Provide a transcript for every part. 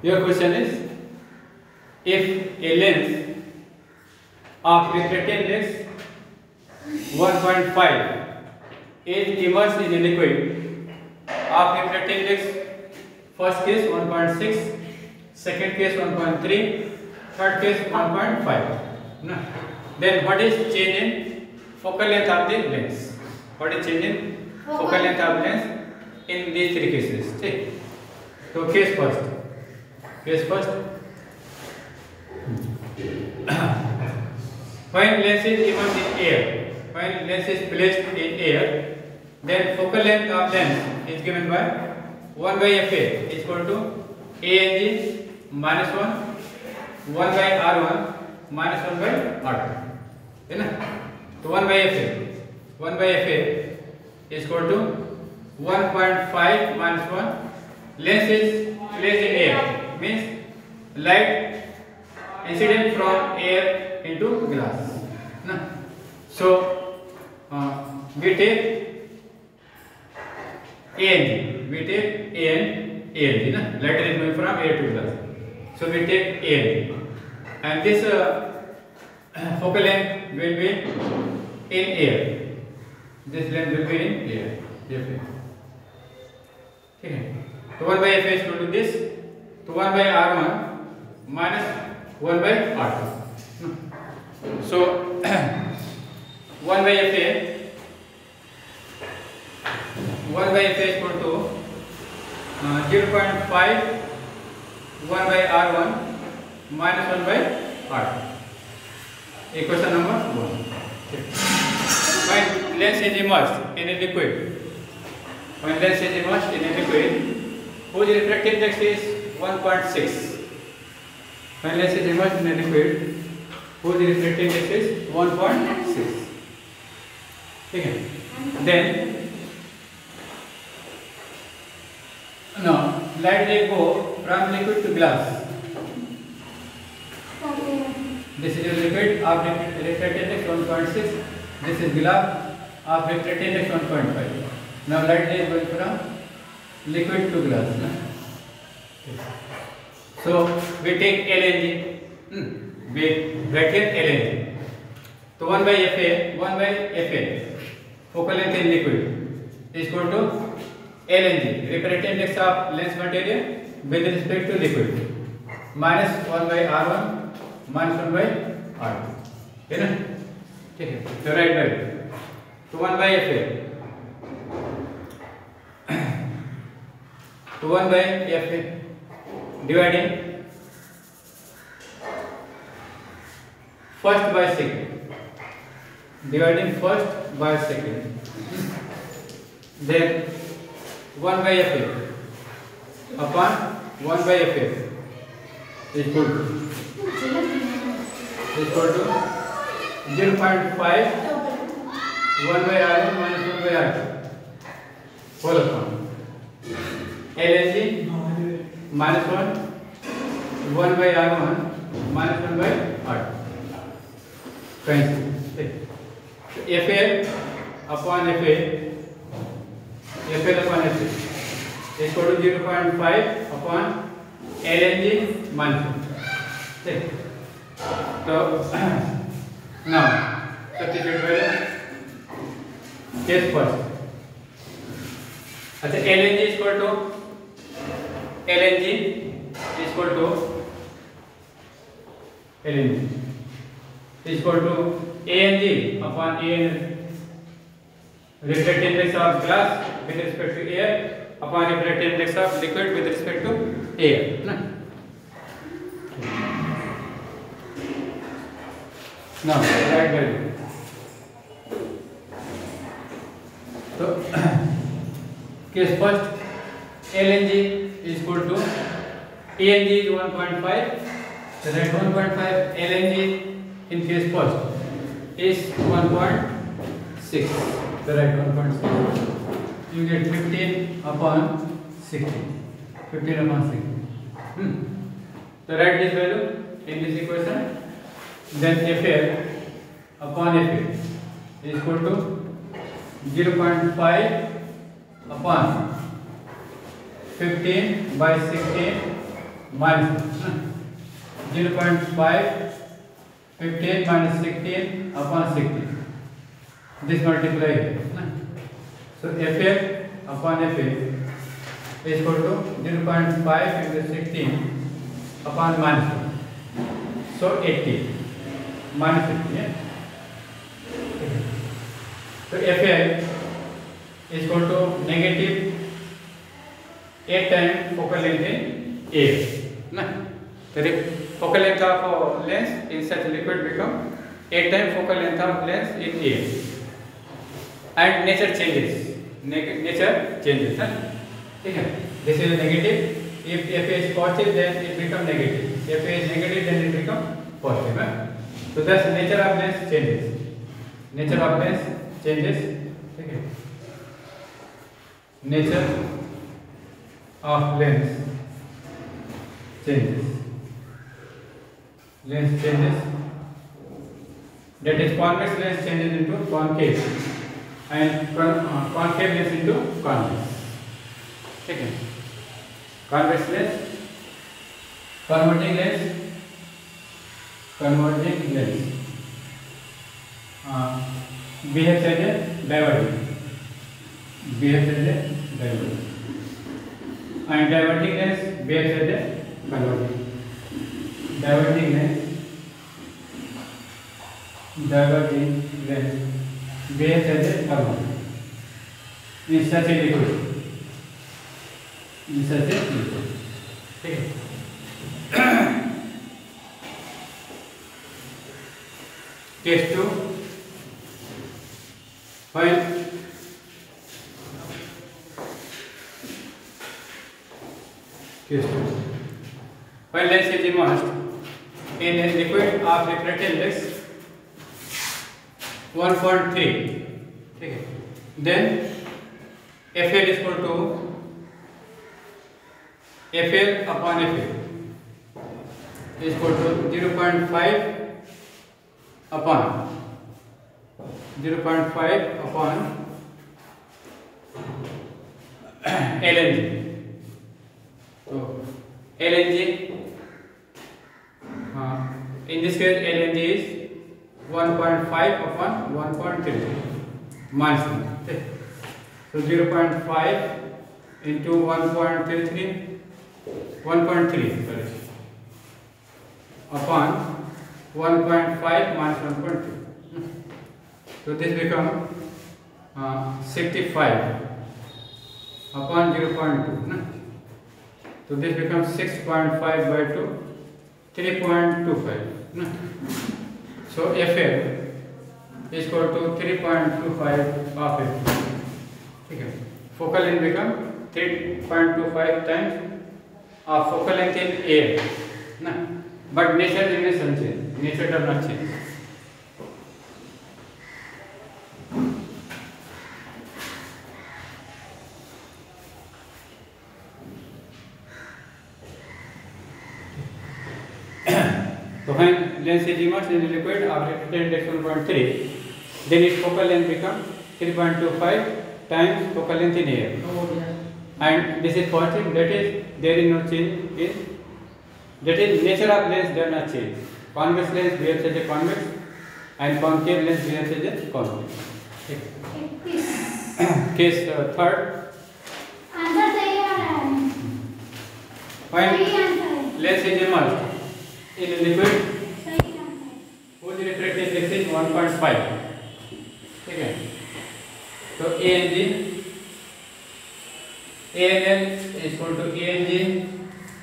Your question is, if a length of refracting index 1.5 is immersed in a liquid of refracting index, first case 1.6, second case 1.3, third case 1.5. No. Then what is change in focal length of the lens? What is change in focal length of lens in these three cases? Okay. So case first. When lens is immersed in air, when lens is placed in air, then focal length of lens is given by 1 by Fa is equal to Ang minus 1 by R1 minus 1 by R2. है ना? तो 1 by Fa is equal to 1.5 minus 1. Lens is placed in air, means light incident from air into glass. Na? So we take Ang, na? Light is moving from air to glass. So we take Ang, and this focal length will be in air. This length will be in air. Okay. So 1 by Fa is equal to this. So 1 by R1 minus 1 by R2. So 1 by Fa is equal to 0.5 1 by R1 minus 1 by R2. Equation number 1. When lens is immersed in a liquid, whose refractive index is 1.6. When lens is immersed in a liquid, whose refractive index is 1.6. Okay. Then now light will go from liquid to glass. This is a liquid of refractive index 1.6. This is glass of refractive index 1.5. Now light is going from liquid to glass. So we take Lng. We bracket Lng. So 1 by Fa, focal length in liquid, is equal to Lng, refractive index of lens material with respect to liquid, minus 1 by R1 minus 1 by R2. Okay, so right value. So 1 by Fa. So 1 by Fa dividing first by second. Then 1 by Fa upon 1 by Fa is equal to 0.5 1 by R1 minus 1 by R2 whole upon Lng minus 1 by R1 minus 1 by R2. FL upon FA is equal to 0.5 upon Lng minus 1. So now substitute value. Case first. Lng is equal to Ang upon An, refractive index of glass with respect to air upon refractive index of liquid with respect to air. Now right value. So case first, Lng is equal to Ang is 1.5. So that 1.5 Lng in case first is 1.6. So right 1.6. You get 15 upon 60. 15 upon 60. So write this value in this equation. Then Fa upon Fa is equal to 0.5 upon 15 by 16 minus 0.5, 15 minus 16 upon 16. This multiply here. So FL upon FL is equal to 0.5 into 16 upon minus 1. So 80 minus 50. Yeah? So FL is equal to negative 8 times focal length in air. The focal length of lens in such liquid become 8 times focal length of lens in air. And nature changes. Nature changes. Okay. This is negative. If Fa is positive, then it becomes negative. If Fa is negative, then it becomes positive. So thus nature of lens changes. Nature of lens changes. Okay. Nature of lens changes. Lens changes. That is convex lens changes into concave. And concave lens into convex. Okay. Convex lens, converging lens, behaves as a diverging, and diverging lens behaves as a converging. Diverging lens behaves as a converging in such a liquid. Okay. Case 2. When lens is immersed in a liquid of refractive index 1.3, okay, then FL is equal to FL upon FL is equal to 0.5 upon LNG. So LNG, in this case LNG is 1.5 upon 1.33 minus 1. Okay. So 0.5 into 1.33, 1.3 sorry, upon 1.5 minus 1.2. So this becomes 65 upon 0.2. So this becomes 6.5 by 2, 3.25. So FL is equal to 3.25 of it. Okay. Focal length become 3.25 times of focal length in air. But nature remains unchanged. Nature does not change. So when lens is immersed in a liquid of refractive index 1.3, then its focal length becomes 3.25 times focal length in air. And this is positive, that is there is no change in, that is nature of lens does not change. Convex lens behaves as a convex and concave lens behaves as a concave. Case third. When lens is immersed in a liquid whose refractive index is 1.5. Okay. So ANL is equal to ANG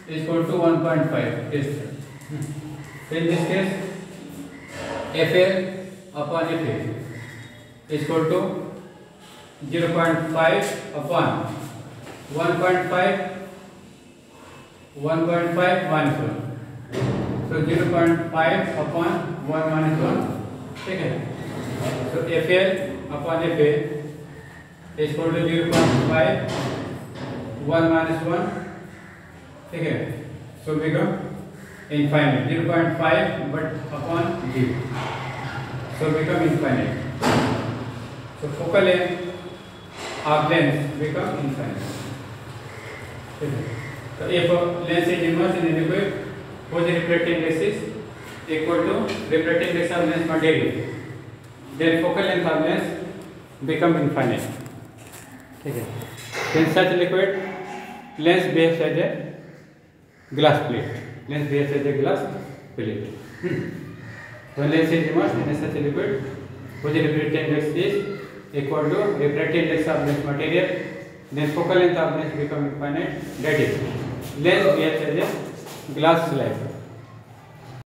is equal to 1.5. So in this case, FL upon FL is equal to 0.5 upon 1.5 minus 1. So 0.5 upon 1 minus 1. Okay. So FL upon FL is equal to 0.5 1 minus 1. Okay. So become infinite. 0.5 but upon 0. So become infinite. So focal length of lens become infinite. So if lens is immersed in a liquid whose refracting index is equal to refracting index of lens material, then focal length of lens become infinite. Okay. In such liquid, lens behaves as a glass plate. Lens behaves as a glass plate. When lens is immersed in such a liquid whose refracting index is equal to refracting index of lens material, then focal length of lens become infinite. That is, lens behaves as a glass slab.